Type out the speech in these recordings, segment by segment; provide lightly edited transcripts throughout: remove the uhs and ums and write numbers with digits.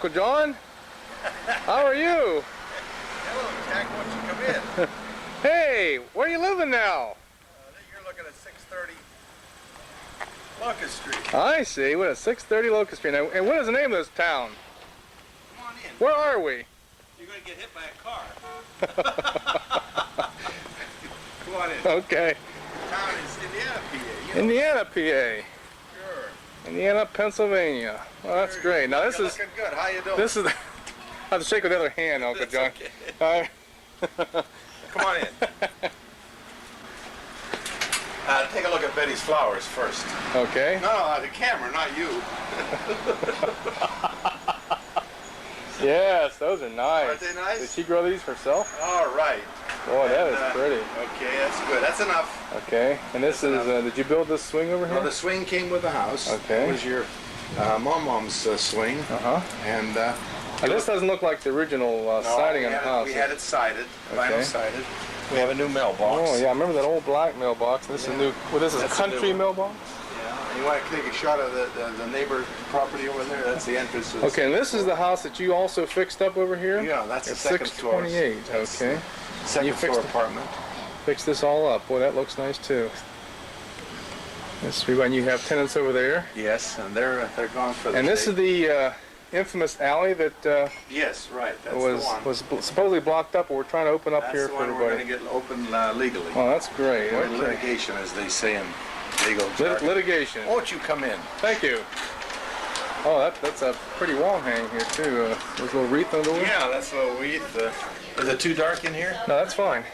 Uncle John. How are you? Hello, Jack. Why don't you come in? Hey, where are you living now? You're looking at 630 Locust Street. I see. What is 630 Locust Street? Now, and what is the name of this town? Come on in. Where are we? You're going to get hit by a car. Come on in. Okay. The town is Indiana, PA. You know. Indiana, PA. Sure. Indiana, Pennsylvania. Well, that's Sure. great. Now this You're is looking good. How you doing? this is. I have to shake with the other hand, Uncle That's John. okay. Come on in. Take a look at Betty's flowers first. Okay. No, the camera, not you. Yes, those are nice. Aren't they nice? Did she grow these herself? All right. Boy, that is And, pretty. Okay, that's good. That's enough. Okay. And this is. Did you build this swing over here? Well, the swing came with the house. Okay. It was your mom's swing. Uh-huh. And Now, this doesn't look like the original siding on the house. we had it sided, Okay. vinyl sided. We have a new mailbox. Oh yeah, I remember that old black mailbox. This is new. Well, this is That's a country new mailbox. Yeah. You want to take a shot of the neighbor property over there? That's the entrance. To the Okay, and this is the house that you also fixed up over here. Yeah, that's the It's second floor. 628. Okay. Second You floor fixed it. apartment. Fix this all up. Boy, that looks nice too. Let's see, and you have tenants over there. Yes, and they're gone for the And this day. is the infamous alley that Yes, right. That's the one. was supposedly blocked up, but we're trying to open up That's here the for one we're everybody. going to get open legally. Oh, that's great. We're in Okay. litigation, as they say in legal jargon. Litigation. Won't you come in? Thank you. Oh, that's a pretty wall hang here too. There's a little wreath on the door. Yeah, that's a little weird. Is it too dark in here? No, that's fine.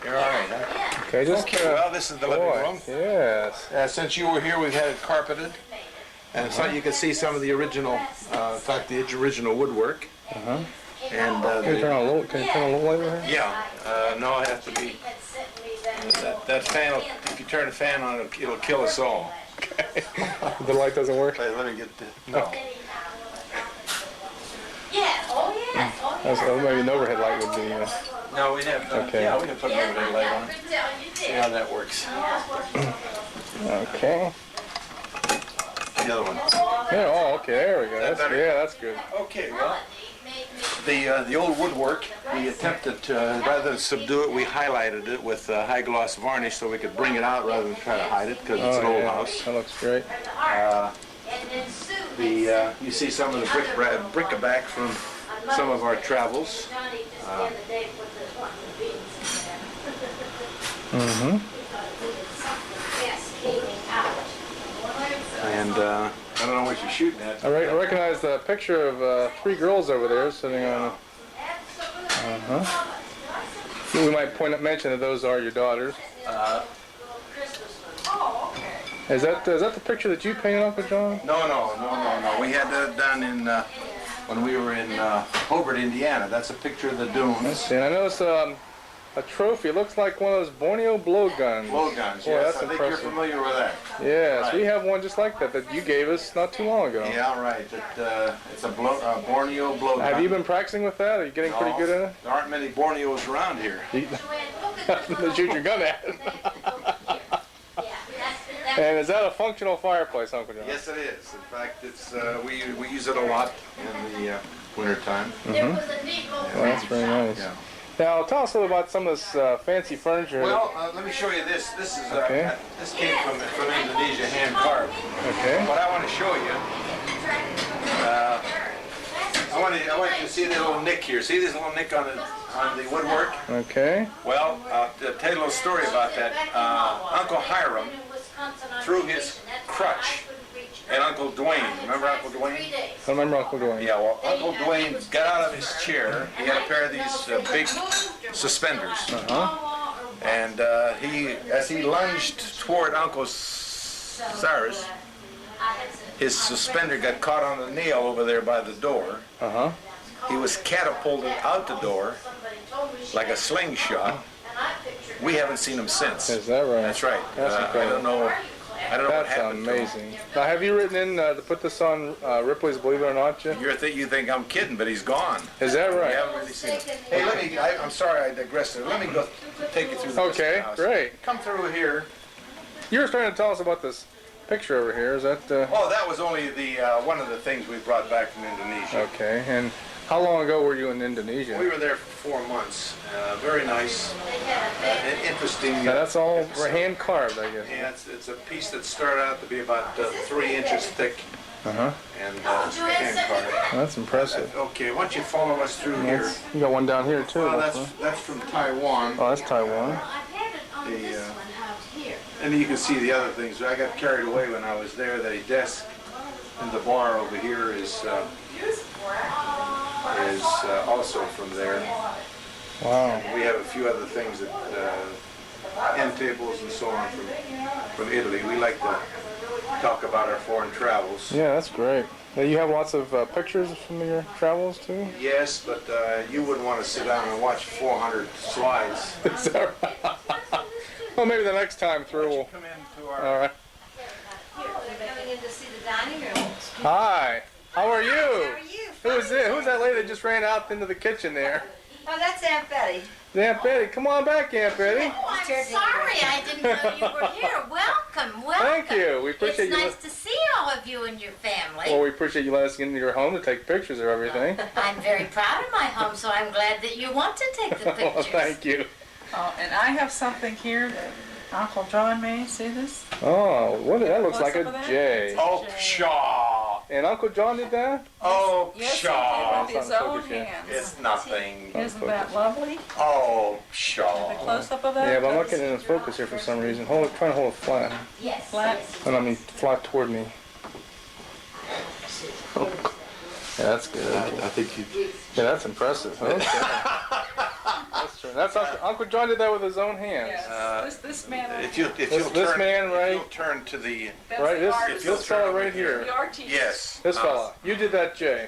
You're all right, huh? Okay, just Okay, well, this is the living boy, room. Yes. Since you were here, we've had it carpeted. And so you can see some of the original, in fact, the original woodwork. Uh-huh. And Can you turn on a little light over here? yeah, no, it has to be. That fan, if you turn the fan on, it'll kill us all. The light doesn't work. Wait, let me get the. No. That's, maybe an overhead light would be. No, we have. Okay. Yeah, we can put an overhead light on. See how that works. Okay. The other one. Yeah. Oh, okay. There we go. That's, better? yeah, that's good. Okay, well, the old woodwork, we attempted to, rather than subdue it, we highlighted it with high gloss varnish so we could bring it out rather than try to hide it because it's an old house. That looks great. You see some of the bric-a-brac from some of our travels. Mm-hmm. And I don't know what you're shooting at. I recognize the picture of three girls over there sitting on. We might mention that those are your daughters. Is that the picture that you painted, Uncle John? No. We had that done in when we were in Hobart, Indiana. That's a picture of the dunes. And I noticed a trophy. It looks like one of those Borneo blowguns. Blowguns, Boy, yes. that's I think impressive. you're familiar with that. Yes, Right. we have one just like that you gave us not too long ago. Yeah, right. It's a Borneo blowgun. Have you been practicing with that? Are you getting pretty good at it? There aren't many Borneos around here. To shoot your gun at. And is that a functional fireplace, Uncle John? Yes, it is. In fact, it's we use it a lot in the wintertime. Well, that's very nice. Yeah. Now, tell us a little about some of this fancy furniture. Well, let me show you this. This is Okay. this came from Indonesia, hand carved. Okay. What I want to show you, I want you to see the little nick here. See this little nick on the woodwork? Okay. Well, I'll tell you a little story about that. Uncle Hiram threw his crutch at Uncle Dwayne. Remember Uncle Dwayne? I remember Uncle Dwayne. Yeah, well, Uncle Dwayne got out of his chair. He had a pair of these big suspenders. And as he lunged toward Uncle Cyrus, his suspender got caught on the nail over there by the door. He was catapulted out the door like a slingshot. We haven't seen him since. Is that right? That's right. That's I incredible. don't know. I don't know what That's happened to him. amazing. Now, have you written in to put this on Ripley's Believe It or Not yet? You think I'm kidding, but he's gone. Is that We right? haven't really seen him. Hey, I'm sorry I digressed there. Let me go take you through the Okay, house. great. Come through here. You were starting to tell us about this picture over here. Is that Oh, that was only the one of the things we brought back from Indonesia. okay? And how long ago were you in Indonesia? We were there for 4 months. Very nice and interesting. Now that's all hand carved, I guess. Yeah, it's a piece that started out to be about 3 inches thick Uh-huh. and hand carved. That's impressive. Okay, why don't you follow us through here? You got one down here too. Well, that's that's from Taiwan. oh, that's Taiwan. And you can see the other things. I got carried away when I was there. The desk in the bar over here is also from there. Wow. We have a few other things that end tables and so on from Italy. We like to talk about our foreign travels. Yeah, that's great. Now, you have lots of pictures from your travels too? Yes, but you wouldn't want to sit down and watch 400 slides. Is that right? Well, maybe the next time through we'll... Come into our... All right. We're coming in to see the dining room. Hi. How are you? How are you? Who is it? Who's that lady that just ran out into the kitchen there? Oh, that's Aunt Betty. Aunt Betty. Come on back, Aunt Betty. Oh, I'm sorry. I didn't know you were here. Welcome, welcome. Thank you. We appreciate It's you. nice to see all of you and your family. Well, we appreciate you letting us get into your home to take pictures of everything. I'm very proud of my home, so I'm glad that you want to take the Well, pictures. thank you. Oh, and I have something here that Uncle John may see this. Oh, what? That looks Close like up of a that? J. Oh, pshaw! And Uncle John did that? Oh, Yes, he pshaw! did with his That's not own focus yet. hands. It's nothing. Isn't that lovely? Oh, The pshaw! close-up of that? Yeah, but I'm not getting in focus here for some reason. Hold it, try to hold it flat. Yes. Flat. And I mean flat toward me. Yeah, that's good. I think you... Yeah, that's impressive. Okay. That's true. That's Uncle John did that with his own hands. Yes. This man. If you'll This turn, man, if right? you'll turn to the... That's Right, the this artist. fella right here. The artist. Yes. This fella. You did that, Jay.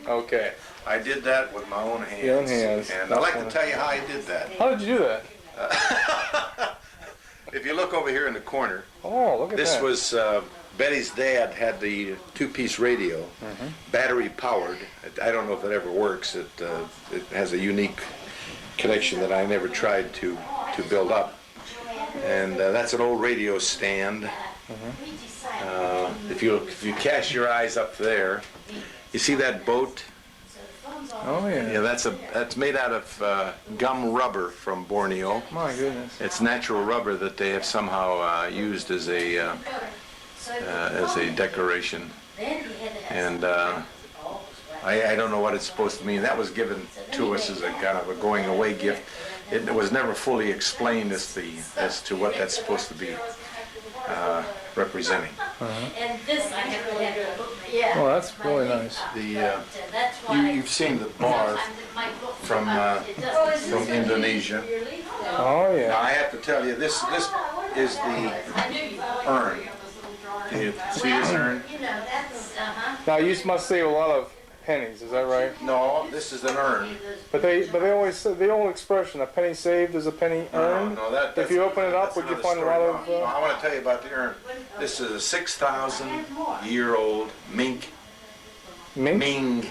Okay. I did that with my own hands. Your own hands. And I'd That's like to funny. tell you how I did that. How did you do that? If you look over here in the corner, Oh, look at this that. was Betty's dad had the 2-piece radio, battery powered. I don't know if it ever works. It has a unique connection that I never tried to build up. And that's an old radio stand. If you cast your eyes up there, you see that boat? Oh, yeah. Yeah, that's made out of gum rubber from Borneo. My goodness. It's natural rubber that they have somehow used as a decoration, and I don't know what it's supposed to mean. That was given to us as a kind of a going away gift. It was never fully explained as to what that's supposed to be representing. And this I have to have. Oh, that's really nice. You've seen the bar from Indonesia. Oh, Now yeah. I have to tell you, this is the urn. Do you see this urn? You know, that's, Now, you must save a lot of pennies, is that right? No, this is an urn. But they always say, the old expression, a penny saved is a penny earned. No, that's If you open it up, that's would you another find a lot story. of... No, I want to tell you about the urn. This is a 6,000-year-old mink Ming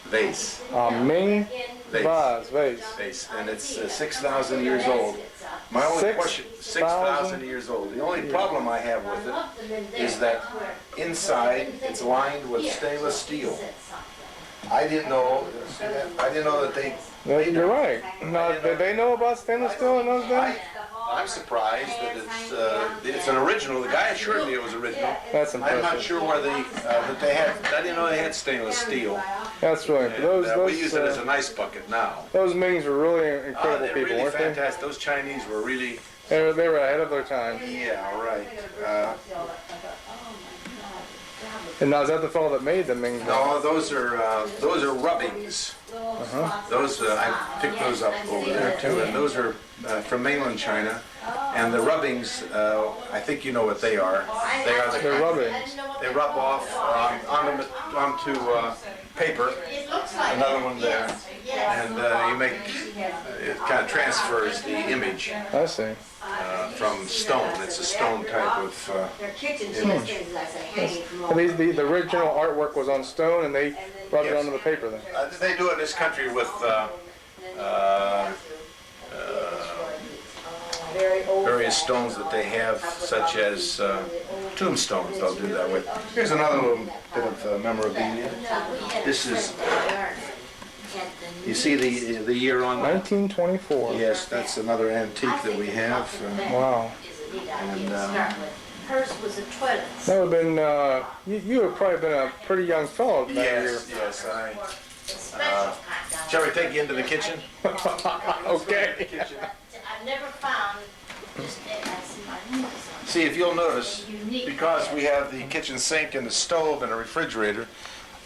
vase. Ming Vase. vase. And it's 6,000 years old. My only question, 6,000 years old. The only problem I have with it is that inside it's lined with stainless steel. I didn't know that they... You're right. Now, did they know about stainless steel in those days? I'm surprised that it's an original. The guy assured me it was original. That's I'm not impressive. sure where that they had. I didn't know they had stainless steel. That's right. And, we use it as an ice bucket now. Those Mings were really incredible They're people, really weren't fantastic. Those Chinese were really. they? They were ahead of their time. Yeah, right. And now, is that the fellow that made the Ming? No, those are rubbings. Those I picked those up over there too, and those are from mainland China. And the rubbings, I think you know what they are. They are They're rubbings. They rub off onto paper. Another one there, and you make it kind of transfers the image I see. from stone. It's a stone type of And the original artwork was on stone, and they rubbed it Yes. onto the paper then. They do it in this country with various stones that they have, such as tombstones they'll do that with. Here's another little bit of memorabilia. This is, you see the year on that? 1924. Yes, that's another antique that we have. Wow. And Hers was a toilet. That would have been, you have probably been a pretty young fellow that yes, shall we take you into the kitchen? year. Okay. I've never found, just, I see my nose on See, if you'll notice, Unique. because we have the kitchen sink and the stove and a refrigerator,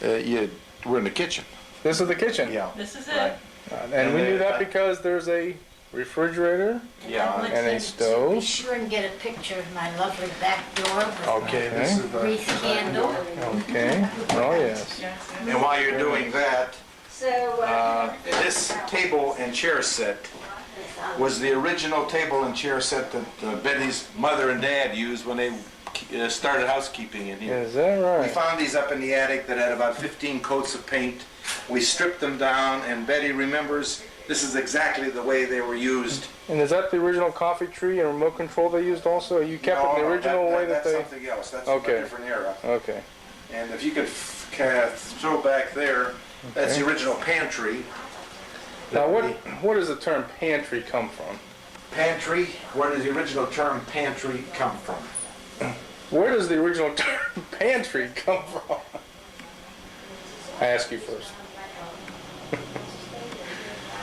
we're in the kitchen. This is the kitchen. Yeah. This is Right. it. And we knew that because there's a refrigerator Yeah. and a Be stove. sure and get a picture of my lovely back door with Okay, this is my wreath candle. Okay. Oh, yes. Yes, and while you're doing that, So, this table and chair set was the original table and chair set that Betty's mother and dad used when they started housekeeping in here. Is that We right? found these up in the attic that had about 15 coats of paint. We stripped them down, and Betty remembers this is exactly the way they were used. And is that the original coffee tree and remote control they used also? You kept it in the original way that that's they... something else. That's Okay. from a different era. Okay. And if you could throw back there, that's the original pantry. Now, what does the term pantry come from? Pantry, where does the original term pantry come from? Where does the original term pantry come from? I ask you first.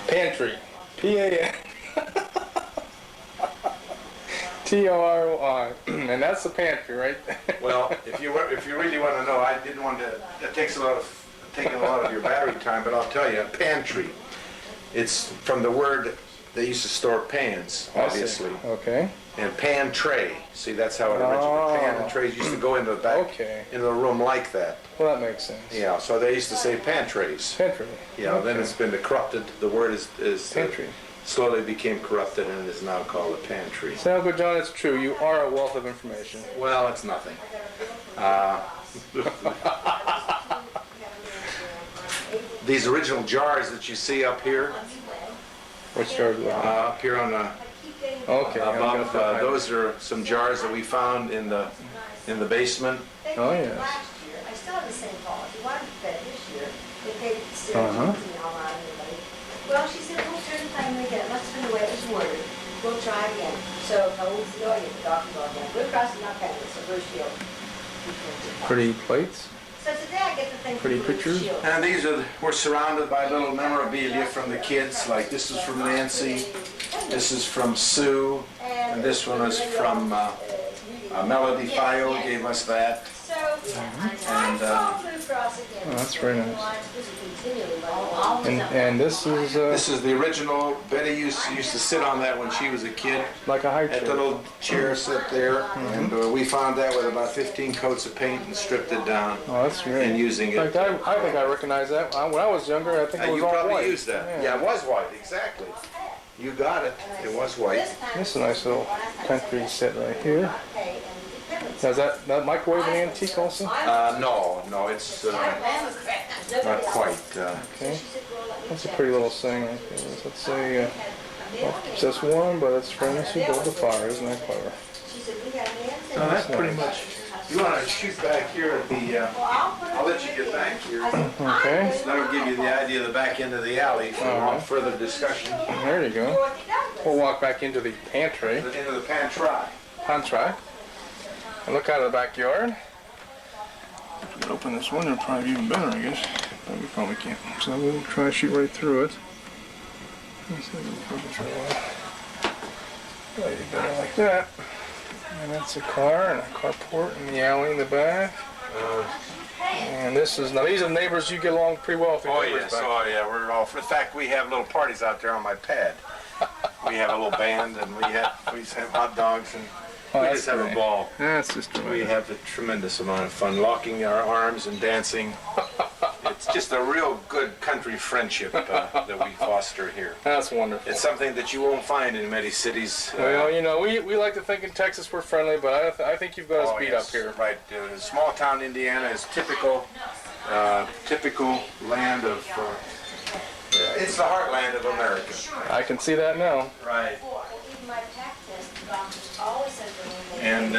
Pantry. P-A-N. T-O-R-O-I. And that's the pantry, right? Well, if you really want to know, I didn't want to. It takes taking a lot of your battery time, but I'll tell you, pantry. It's from the word they used to store pans, I see. obviously, Okay. and pan tray. See, that's how it originated. Oh. Pan and trays used to go into the back, Okay. into the room like that. Well, that makes sense. Yeah, so they used to say pantrays. Pantry. Yeah, then it's been corrupted. The word is Pantry. slowly became corrupted and is now called a pantry. So, Uncle John, it's true. You are a wealth of information. Well, it's nothing. These original jars that you see up here, Which jars are that? up here on the Okay. above, those are some jars that we found in the basement. Oh, yes. last year, I still have the same call. If you wanted to bet this year, they paid it to Uh-huh. everybody. Well, she said, we'll try to find it again. It must have been the way it was worded. We'll try again. So, I won't see all you talking about again. Blue Cross is not paying it, so Blue Shield. Pretty plates. So today I get the thing from Pretty Blue pictures? Shield. And these are, we're surrounded by little memorabilia from the kids, like this is from Nancy, this is from Sue, and this one is from Melody Fio gave us that. So, And, I called Blue Cross again. Oh, that's very nice. This is continually, but And this is This is the original, Betty used to sit on that when she was a kid, like a high at the chair. little chair sit there, and we found that with about 15 coats of paint and stripped it down. Oh, that's great. And using In it. fact, I think I recognize that. When I was younger, I think it was You all probably white. used that. Yeah, it was white, exactly. You got it, it was white. This is a nice little country set right here. pay and dependents. Now, is that microwave an antique also? No, it's not quite. Okay. That's a pretty little thing right there. Let's say, it says warm, but it's furnace you build the fire. Isn't that clever? She said, we got an answer. No, that's pretty much. You want to shoot back here at the, I'll let you get back here. Okay. That'll give you the idea of the back end of the alley if you want further discussion. There you go. We'll walk back into the pantry. Into the pantry. Contract. And look out of the backyard. If we could open this one, it'd probably be even better, I guess. But we probably can't. So we'll try to shoot right through it. Let's see if we can push it away. There you go, like that. And that's a car and a carport in the alley in the back. And this is, now these are neighbors you get along pretty well with your Oh neighbors yes, back. oh yeah, we're all, in fact, we have little parties out there on my pad. We have a little band and we just have hot dogs and we that's just have great. a ball. That's just We terrific. have a tremendous amount of fun, locking our arms and dancing. It's just a real good country friendship that we foster here. That's wonderful. It's something that you won't find in many cities. Well, you know, we like to think in Texas we're friendly, but I think you've got us beat up here. Right. Small town Indiana is typical land of. It's the heartland of America. I can see that now. Right. Even my tax test, the doctors always said that when they And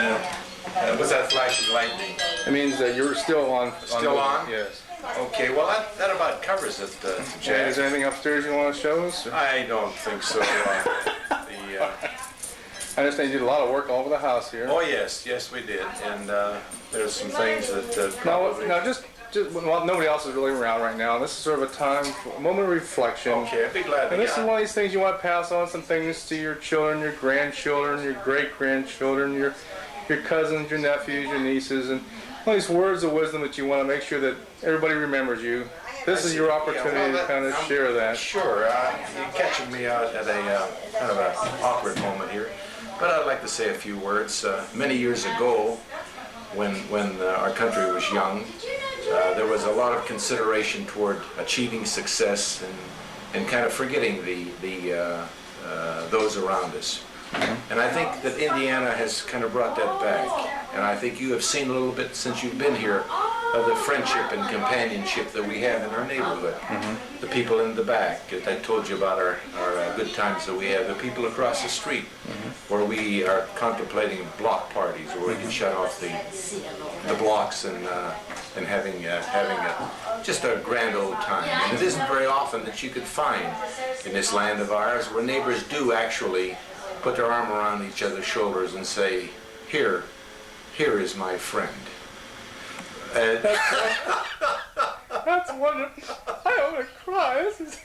What's that flashing lightning? It means that you're still on. Still on? Yes. Okay, well that about covers it, Jay, is Jack. there anything upstairs you want to show us? I don't think so. I understand you did a lot of work all over the house here. Oh yes, we did, and there's some things that No, just well, nobody else is really around right now. This is sort of a time, a moment of reflection. Okay, I'd be glad to. And this is one of these things you want to pass on some things to your children, your grandchildren, your great-grandchildren, your cousins, your nephews, your nieces, and all these words of wisdom that you want to make sure that everybody remembers you. This is your opportunity to kind of share that. Sure, you're catching me out at a kind of an awkward moment here, but I'd like to say a few words. Many years ago, when our country was young, there was a lot of consideration toward achieving success and kind of forgetting those around us. And I think that Indiana has kind of brought that back. And I think you have seen a little bit since you've been here of the friendship and companionship that we have in our neighborhood. The people in the back, that I told you about our good times that we have. The people across the street, where we are contemplating block parties, where we can shut off the blocks and having just a grand old time. And it isn't very often that you could find in this land of ours where neighbors do actually put their arm around each other's shoulders and say, here is my friend. That's wonderful. I want to cry. This is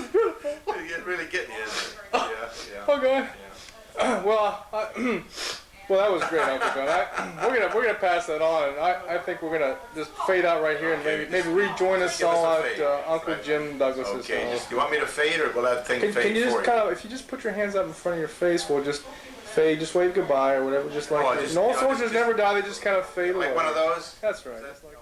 beautiful. It's really getting you, isn't it? Yeah. Oh, go ahead. Well, well, that was great, Uncle John. We're gonna pass that on, and I think we're gonna just fade out right here and maybe rejoin us Give us all a at fade. Uncle Right. Jim Douglas's Okay, house. do you want me to fade or will that thing fade Can you for just you? kind of, if you just put your hands up in front of your face, we'll just fade, just wave goodbye or whatever, just like Oh, this. just- No you know, soldiers just- never die; they just kind of fade away. Like one of those? That's right. Just like